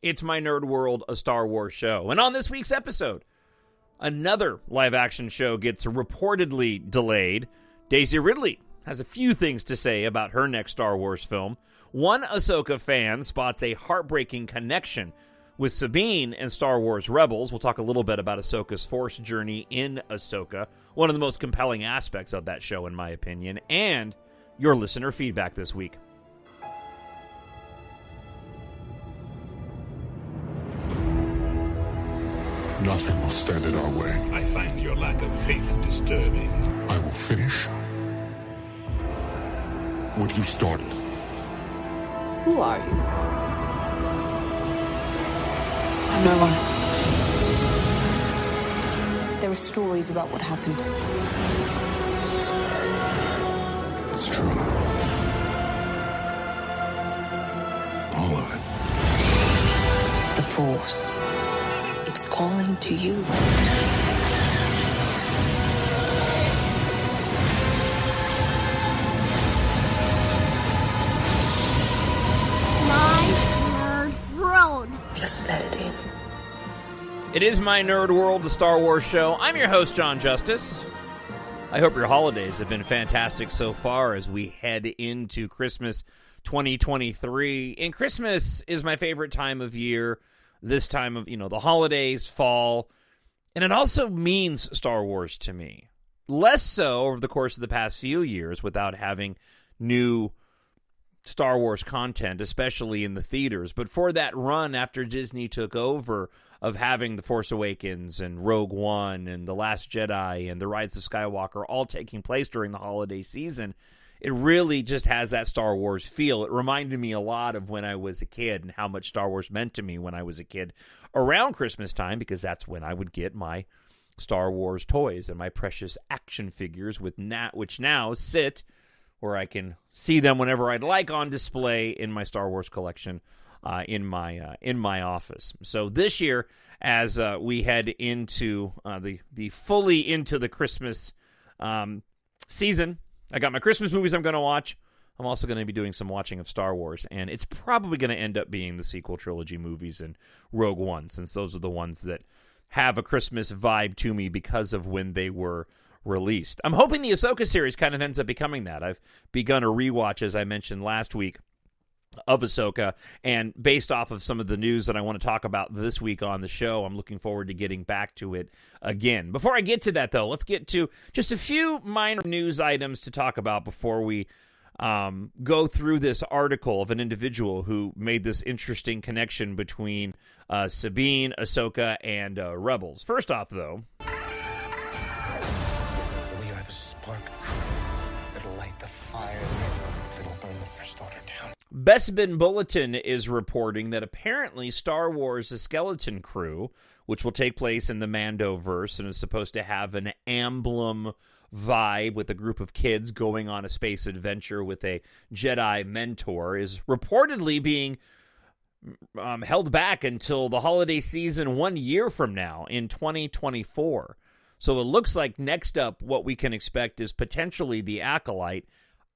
It's My Nerd World, a Star Wars show. And on this week's episode, another live-action show gets reportedly delayed. Daisy Ridley has a few things to say about her next Star Wars film. One Ahsoka fan spots a heartbreaking connection with Sabine and Star Wars Rebels. We'll talk a little bit about Ahsoka's Force journey in Ahsoka, one of the most compelling aspects of that show, in my opinion, and your listener feedback this week. Nothing will stand in our way. I find your lack of faith disturbing. I will finish what you started. Who are you? I'm no one. There are stories about what happened. It's true. All of it. The Force. It's calling to you. My Nerd World. Just let it in. It is My Nerd World, the Star Wars show. I'm your host, Jon Justice. I hope your holidays have been fantastic so far as we head into Christmas 2023. And Christmas is my favorite time of year. This time of, the holidays, fall, and it also means Star Wars to me. Less so over the course of the past few years without having new Star Wars content, especially in the theaters. But for that run after Disney took over of having The Force Awakens and Rogue One and The Last Jedi and The Rise of Skywalker all taking place during the holiday season, it really just has that Star Wars feel. It reminded me a lot of when I was a kid and how much Star Wars meant to me when I was a kid around Christmas time, because that's when I would get my Star Wars toys and my precious action figures, which now sit where I can see them whenever I'd like on display in my Star Wars collection in my office. So this year, as we head into the fully into the Christmas season, I got my Christmas movies I'm going to watch. I'm also going to be doing some watching of Star Wars, and it's probably going to end up being the sequel trilogy movies and Rogue One, since those are the ones that have a Christmas vibe to me because of when they were released. I'm hoping the Ahsoka series kind of ends up becoming that. I've begun a rewatch, as I mentioned last week, of Ahsoka, and based off of some of the news that I want to talk about this week on the show, I'm looking forward to getting back to it again. Before I get to that, though, let's get to just a few minor news items to talk about before we go through this article of an individual who made this interesting connection between Sabine, Ahsoka, and Rebels. First off, though, we are the spark that'll light the fire that'll burn the First Order down. Bespin Bulletin is reporting that apparently Star Wars' The Skeleton Crew, which will take place in the Mandoverse and is supposed to have an emblem vibe with a group of kids going on a space adventure with a Jedi mentor, is reportedly being held back until the holiday season 1 year from now in 2024. So it looks like next up what we can expect is potentially The Acolyte.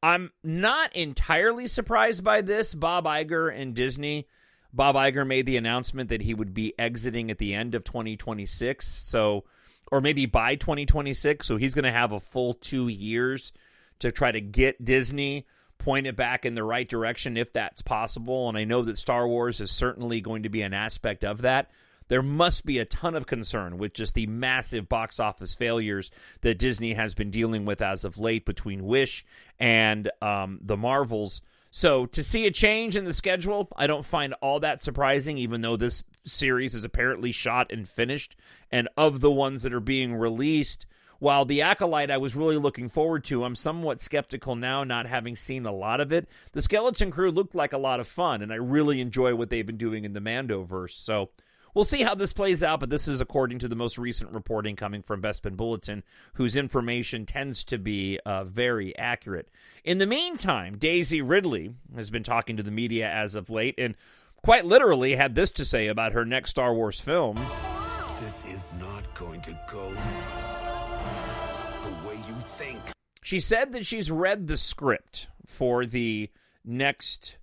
I'm not entirely surprised by this. Bob Iger and Disney. Bob Iger made the announcement that he would be exiting at the end of 2026, or maybe by 2026, so he's going to have a full 2 years to try to get Disney pointed back in the right direction if that's possible, and I know that Star Wars is certainly going to be an aspect of that. There must be a ton of concern with just the massive box office failures that Disney has been dealing with as of late between Wish and the Marvels. So to see a change in the schedule, I don't find all that surprising, even though this series is apparently shot and finished. And of the ones that are being released, while The Acolyte I was really looking forward to, I'm somewhat skeptical now, not having seen a lot of it. The Skeleton Crew looked like a lot of fun, and I really enjoy what they've been doing in the Mandoverse. So we'll see how this plays out, but this is according to the most recent reporting coming from Bespin Bulletin, whose information tends to be very accurate. In the meantime, Daisy Ridley has been talking to the media as of late, and quite literally had this to say about her next Star Wars film. This is not going to go the way you think. She said that she's read the script for the next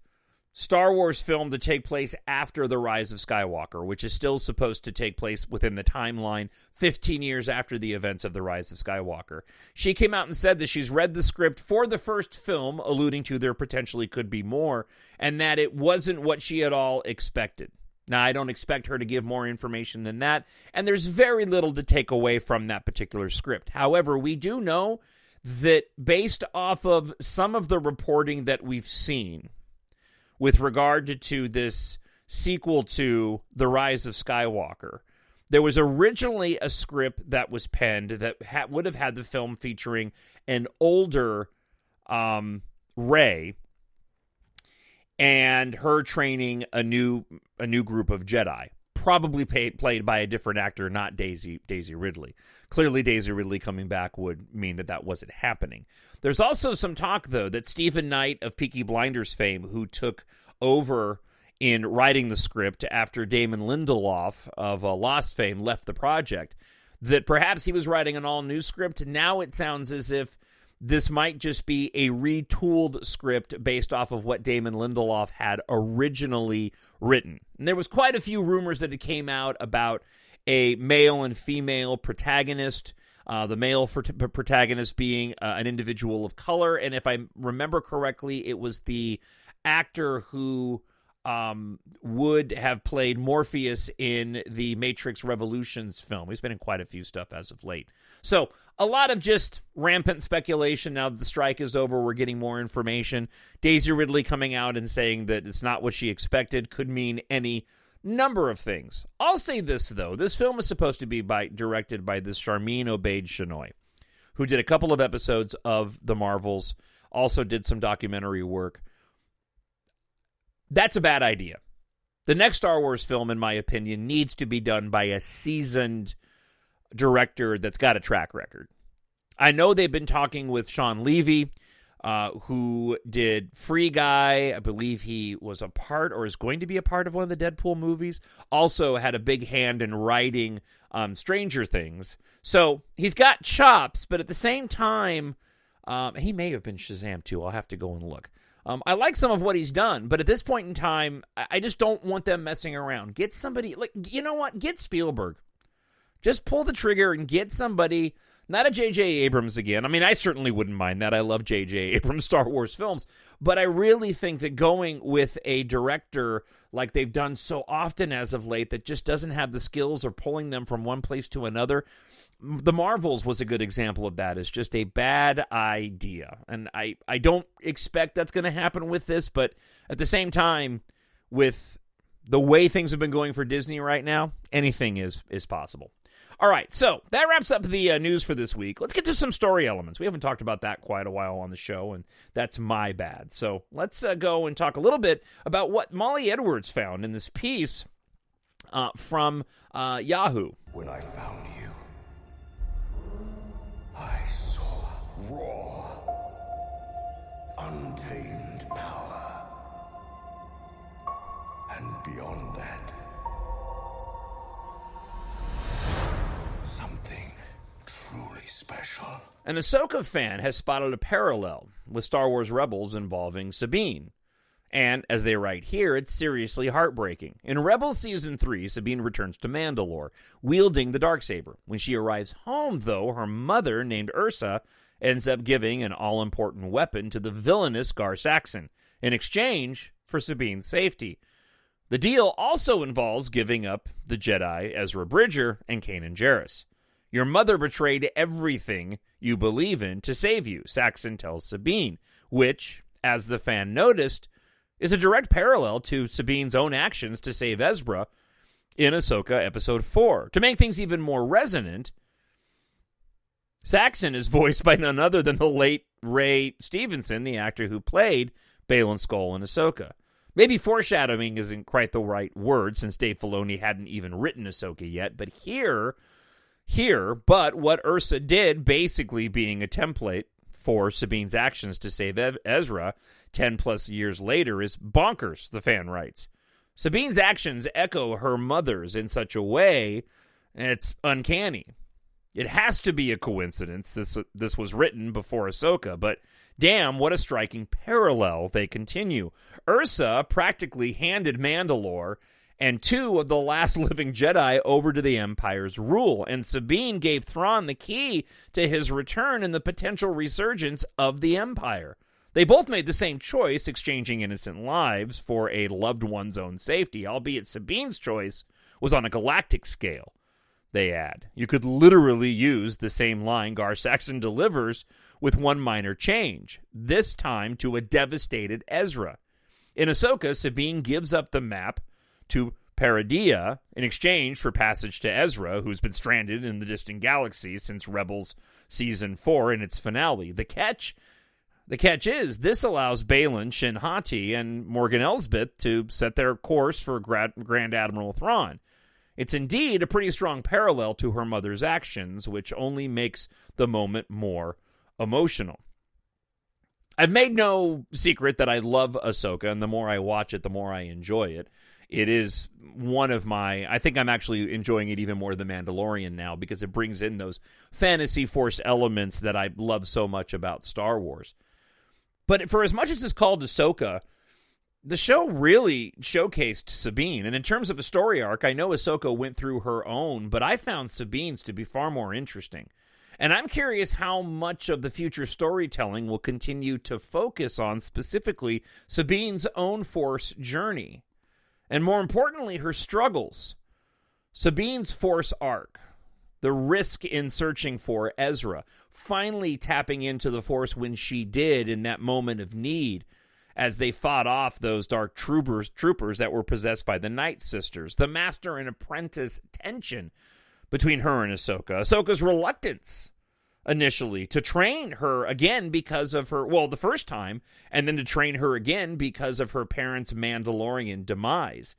Star Wars film to take place after The Rise of Skywalker, which is still supposed to take place within the timeline 15 years after the events of The Rise of Skywalker. She came out and said that she's read the script for the first film, alluding to there potentially could be more, and that it wasn't what she had all expected. Now, I don't expect her to give more information than that, and there's very little to take away from that particular script. However, we do know that based off of some of the reporting that we've seen with regard to this sequel to The Rise of Skywalker, there was originally a script that was penned that would have had the film featuring an older Rey and her training a new group of Jedi, probably played by a different actor, not Daisy Ridley. Clearly, Daisy Ridley coming back would mean that wasn't happening. There's also some talk, though, that Stephen Knight of Peaky Blinders fame, who took over in writing the script after Damon Lindelof of Lost fame left the project, that perhaps he was writing an all-new script. Now it sounds as if this might just be a retooled script based off of what Damon Lindelof had originally written. And there was quite a few rumors that it came out about a male and female protagonist, the male protagonist being an individual of color. And if I remember correctly, it was the actor who would have played Morpheus in the Matrix Revolutions film. He's been in quite a few stuff as of late. So a lot of just rampant speculation. Now that the strike is over, we're getting more information. Daisy Ridley coming out and saying that it's not what she expected could mean any number of things. I'll say this, though. This film is supposed to be directed by this Charmin Obaid-Chinoy, who did a couple of episodes of The Marvels, also did some documentary work. That's a bad idea. The next Star Wars film, in my opinion, needs to be done by a seasoned director that's got a track record. I know they've been talking with Sean Levy, who did Free Guy. I believe he was a part or is going to be a part of one of the Deadpool movies. Also had a big hand in writing Stranger Things. So he's got chops, but at the same time, he may have been Shazam too. I'll have to go and look. I like some of what he's done, but at this point in time, I just don't want them messing around. Get somebody, like, you know what? Get Spielberg. Just pull the trigger and get somebody, not a J.J. Abrams again. I mean, I certainly wouldn't mind that. I love J.J. Abrams' Star Wars films, but I really think that going with a director like they've done so often as of late that just doesn't have the skills or pulling them from one place to another. The Marvels was a good example of that. It's just a bad idea. And I don't expect that's going to happen with this, but at the same time, with the way things have been going for Disney right now, anything is possible. All right, so that wraps up the news for this week. Let's get to some story elements. We haven't talked about that quite a while on the show, and that's my bad. So let's go and talk a little bit about what Molly Edwards found in this piece from Yahoo. When I found you, I saw raw, untamed power. And beyond that, something truly special. An Ahsoka fan has spotted a parallel with Star Wars Rebels involving Sabine. And, as they write here, it's seriously heartbreaking. In Rebels Season 3, Sabine returns to Mandalore, wielding the Darksaber. When she arrives home, though, her mother, named Ursa, ends up giving an all-important weapon to the villainous Gar Saxon, in exchange for Sabine's safety. The deal also involves giving up the Jedi Ezra Bridger and Kanan Jarrus. Your mother betrayed everything you believe in to save you, Saxon tells Sabine, which, as the fan noticed, is a direct parallel to Sabine's own actions to save Ezra in Ahsoka Episode 4. To make things even more resonant, Saxon is voiced by none other than the late Ray Stevenson, the actor who played Baylan Skoll in Ahsoka. Maybe foreshadowing isn't quite the right word, since Dave Filoni hadn't even written Ahsoka yet, but but what Ursa did basically being a template for Sabine's actions to save Ezra 10 plus years later is bonkers, the fan writes. Sabine's actions echo her mother's in such a way, it's uncanny. It has to be a coincidence this was written before Ahsoka, but damn, what a striking parallel they continue. Ursa practically handed Mandalore and 2 of the last living Jedi over to the Empire's rule, and Sabine gave Thrawn the key to his return and the potential resurgence of the Empire. They both made the same choice, exchanging innocent lives for a loved one's own safety, albeit Sabine's choice was on a galactic scale. They add, you could literally use the same line Gar Saxon delivers with one minor change, this time to a devastated Ezra. In Ahsoka, Sabine gives up the map to Peridea in exchange for passage to Ezra, who's been stranded in the distant galaxy since Rebels Season 4 in its finale. The catch is, this allows Baylan, Shin Hati, and Morgan Elsbeth to set their course for Grand Admiral Thrawn. It's indeed a pretty strong parallel to her mother's actions, which only makes the moment more emotional. I've made no secret that I love Ahsoka, and the more I watch it, the more I enjoy it. It is one of I think I'm actually enjoying it even more than Mandalorian now, because it brings in those fantasy force elements that I love so much about Star Wars. But for as much as it's called Ahsoka, the show really showcased Sabine. And in terms of a story arc, I know Ahsoka went through her own, but I found Sabine's to be far more interesting. And I'm curious how much of the future storytelling will continue to focus on specifically Sabine's own Force journey. And more importantly, her struggles. Sabine's Force arc. The risk in searching for Ezra. Finally tapping into the Force when she did in that moment of need, as they fought off those dark troopers that were possessed by the Night Sisters. The master and apprentice tension between her and Ahsoka. Ahsoka's reluctance initially to train her again because of her, the first time, and then to train her again because of her parents' Mandalorian demise.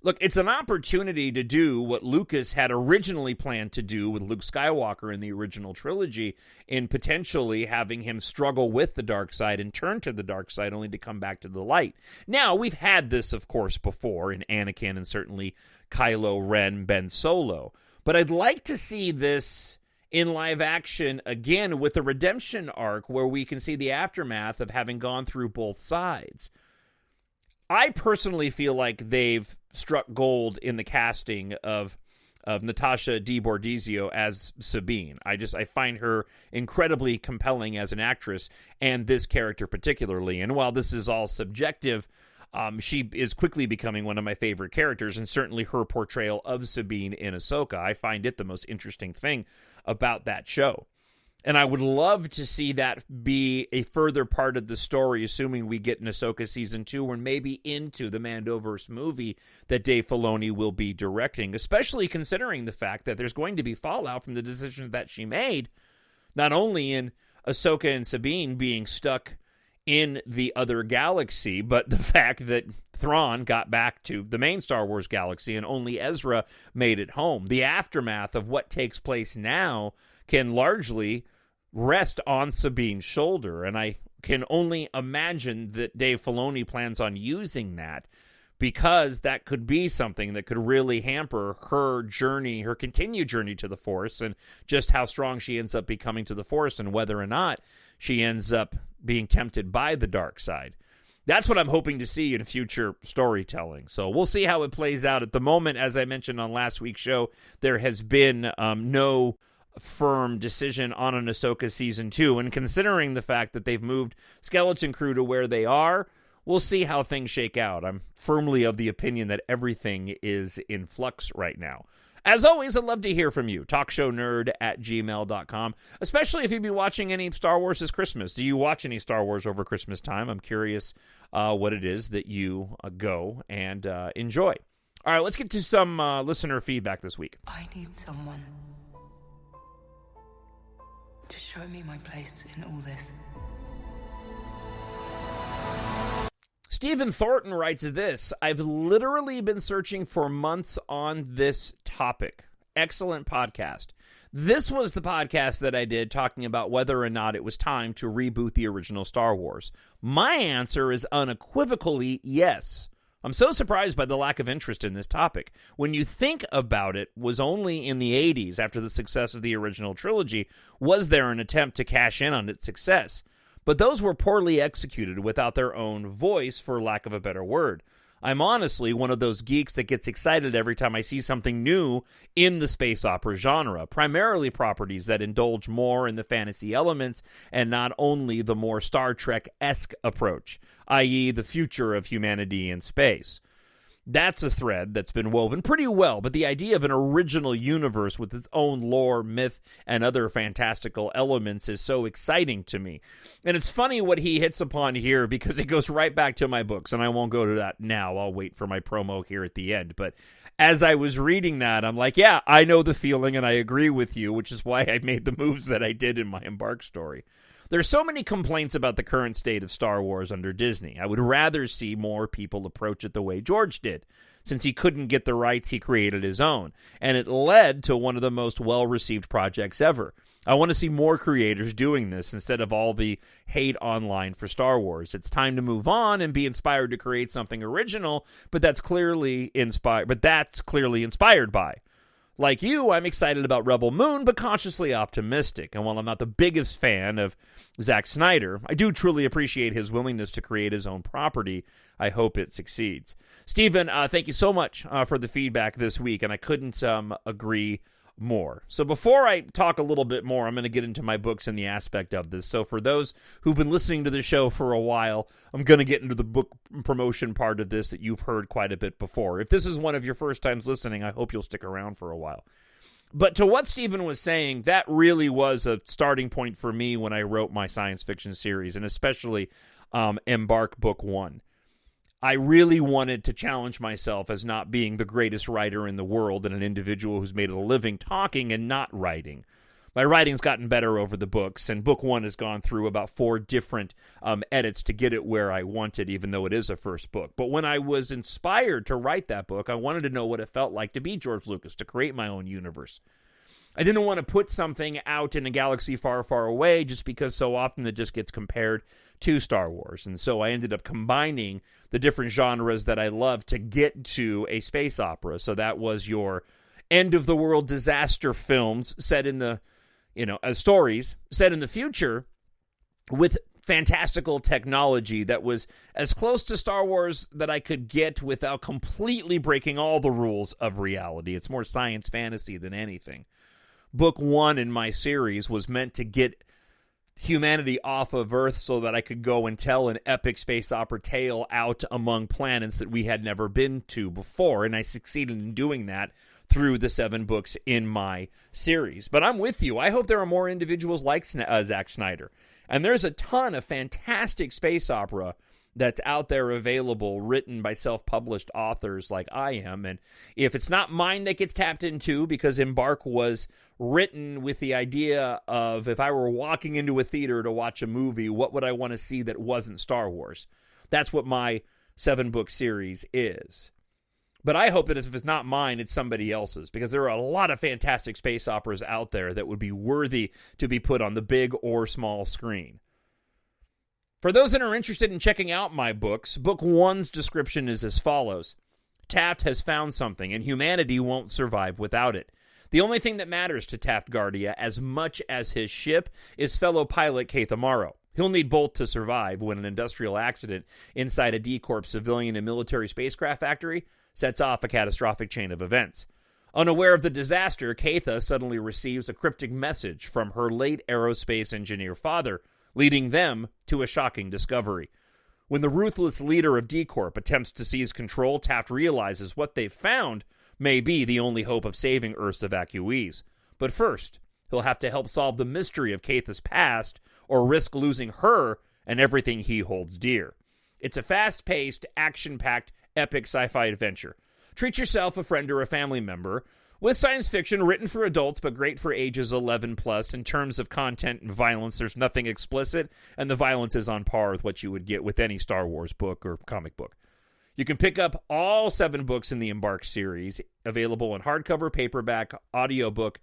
Look, it's an opportunity to do what Lucas had originally planned to do with Luke Skywalker in the original trilogy, in potentially having him struggle with the dark side and turn to the dark side only to come back to the light. Now, we've had this, of course, before in Anakin and certainly Kylo Ren, Ben Solo. But I'd like to see this in live action again with a redemption arc where we can see the aftermath of having gone through both sides. I personally feel like they've struck gold in the casting of Natasha DiBordizio as Sabine. I find her incredibly compelling as an actress, and this character particularly. And while this is all subjective, she is quickly becoming one of my favorite characters, and certainly her portrayal of Sabine in Ahsoka. I find it the most interesting thing about that show. And I would love to see that be a further part of the story, assuming we get an Ahsoka Season 2 or maybe into the Mandoverse movie that Dave Filoni will be directing, especially considering the fact that there's going to be fallout from the decisions that she made, not only in Ahsoka and Sabine being stuck in the other galaxy, but the fact that Thrawn got back to the main Star Wars galaxy and only Ezra made it home. The aftermath of what takes place now can largely rest on Sabine's shoulder, and I can only imagine that Dave Filoni plans on using that, because that could be something that could really hamper her journey, her continued journey to the Force, and just how strong she ends up becoming to the Force, and whether or not she ends up being tempted by the dark side. That's what I'm hoping to see in future storytelling. So we'll see how it plays out. At the moment, as I mentioned on last week's show, there has been no firm decision on an Ahsoka Season 2. And considering the fact that they've moved Skeleton Crew to where they are, we'll see how things shake out. I'm firmly of the opinion that everything is in flux right now. As always, I'd love to hear from you. TalkShowNerd@gmail.com, especially if you'd be watching any Star Wars this Christmas. Do you watch any Star Wars over Christmas time? I'm curious what it is that you go and enjoy. All right, let's get to some listener feedback this week. I need someone to show me my place in all this. Stephen Thornton writes this: I've literally been searching for months on this topic. Excellent podcast. This was the podcast that I did talking about whether or not it was time to reboot the original Star Wars. My answer is unequivocally yes. I'm so surprised by the lack of interest in this topic. When you think about it, was only in the 80s, after the success of the original trilogy, was there an attempt to cash in on its success. But those were poorly executed without their own voice, for lack of a better word. I'm honestly one of those geeks that gets excited every time I see something new in the space opera genre, primarily properties that indulge more in the fantasy elements and not only the more Star Trek-esque approach, i.e. the future of humanity in space. That's a thread that's been woven pretty well, but the idea of an original universe with its own lore, myth, and other fantastical elements is so exciting to me. And it's funny what he hits upon here, because it goes right back to my books, and I won't go to that now. I'll wait for my promo here at the end. But as I was reading that, I'm like, yeah, I know the feeling, and I agree with you, which is why I made the moves that I did in my EMBARK story. There's so many complaints about the current state of Star Wars under Disney. I would rather see more people approach it the way George did. Since he couldn't get the rights, he created his own. And it led to one of the most well-received projects ever. I want to see more creators doing this instead of all the hate online for Star Wars. It's time to move on and be inspired to create something original, but that's clearly inspired by. Like you, I'm excited about Rebel Moon, but cautiously optimistic. And while I'm not the biggest fan of Zack Snyder, I do truly appreciate his willingness to create his own property. I hope it succeeds. Stephen, thank you so much for the feedback this week, and I couldn't agree more. So before I talk a little bit more, I'm going to get into my books and the aspect of this. So for those who've been listening to the show for a while, I'm going to get into the book promotion part of this that you've heard quite a bit before. If this is one of your first times listening, I hope you'll stick around for a while. But to what Stephen was saying, that really was a starting point for me when I wrote my science fiction series, and especially EMBARK Book 1. I really wanted to challenge myself as not being the greatest writer in the world and an individual who's made a living talking and not writing. My writing's gotten better over the books, and Book 1 has gone through about 4 different edits to get it where I wanted, even though it is a first book. But when I was inspired to write that book, I wanted to know what it felt like to be George Lucas, to create my own universe. I didn't want to put something out in a galaxy far, far away just because so often it just gets compared to Star Wars. And so I ended up combining the different genres that I love to get to a space opera. So that was your end-of-the-world disaster films set in the, stories set in the future with fantastical technology that was as close to Star Wars that I could get without completely breaking all the rules of reality. It's more science fantasy than anything. Book 1 in my series was meant to get humanity off of Earth so that I could go and tell an epic space opera tale out among planets that we had never been to before, and I succeeded in doing that through the 7 books in my series. But I'm with you. I hope there are more individuals like Zack Snyder. And there's a ton of fantastic space opera that's out there available, written by self-published authors like I am. And if it's not mine that gets tapped into, because EMBARK was written with the idea of, if I were walking into a theater to watch a movie, what would I want to see that wasn't Star Wars? That's what my 7-book series is. But I hope that if it's not mine, it's somebody else's, because there are a lot of fantastic space operas out there that would be worthy to be put on the big or small screen. For those that are interested in checking out my books, Book 1's description is as follows. Taft has found something, and humanity won't survive without it. The only thing that matters to Taft Guardia as much as his ship is fellow pilot Keith Amaro. He'll need both to survive when an industrial accident inside a D-Corp civilian and military spacecraft factory sets off a catastrophic chain of events. Unaware of the disaster, Keitha suddenly receives a cryptic message from her late aerospace engineer father, leading them to a shocking discovery. When the ruthless leader of D-Corp attempts to seize control, Taft realizes what they've found may be the only hope of saving Earth's evacuees. But first, he'll have to help solve the mystery of Keitha's past, or risk losing her and everything he holds dear. It's a fast-paced, action-packed, epic sci-fi adventure. Treat yourself, a friend, or a family member with science fiction written for adults but great for ages 11 plus. In terms of content and violence, there's nothing explicit, and the violence is on par with what you would get with any Star Wars book or comic book. You can pick up all 7 books in the EMBARK series, available in hardcover, paperback, audiobook,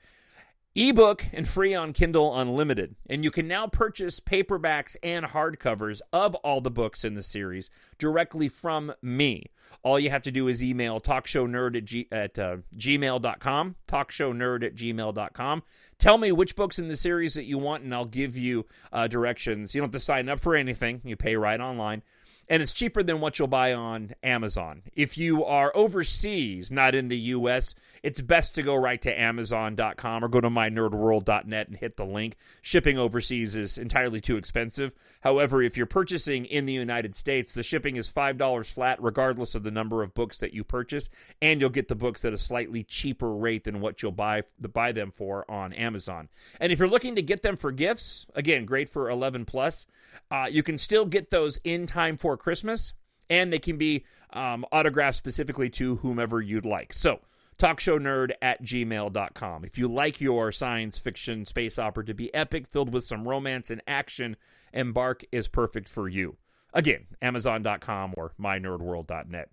ebook and free on Kindle Unlimited. And you can now purchase paperbacks and hardcovers of all the books in the series directly from me. All you have to do is email TalkShowNerd at gmail.com, TalkShowNerd at gmail.com. Tell me which books in the series that you want, and I'll give you directions. You don't have to sign up for anything. You pay right online. And it's cheaper than what you'll buy on Amazon. If you are overseas, not in the U.S., it's best to go right to Amazon.com or go to mynerdworld.net and hit the link. Shipping overseas is entirely too expensive. However, if you're purchasing in the United States, the shipping is $5 flat regardless of the number of books that you purchase, and you'll get the books at a slightly cheaper rate than what you'll buy them for on Amazon. And if you're looking to get them for gifts, again, great for 11 plus, you can still get those in time for Christmas, and they can be autographed specifically to whomever you'd like. So, TalkShowNerd at gmail.com. If you like your science fiction space opera to be epic, filled with some romance and action, EMBARK is perfect for you. Again, Amazon.com or mynerdworld.net.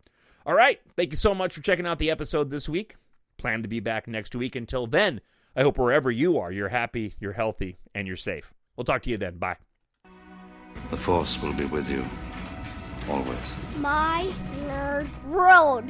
All right, thank you so much for checking out the episode this week. Plan to be back next week. Until then, I hope wherever you are, you're happy, you're healthy, and you're safe. We'll talk to you then. Bye. The Force will be with you. Always. My Nerd World.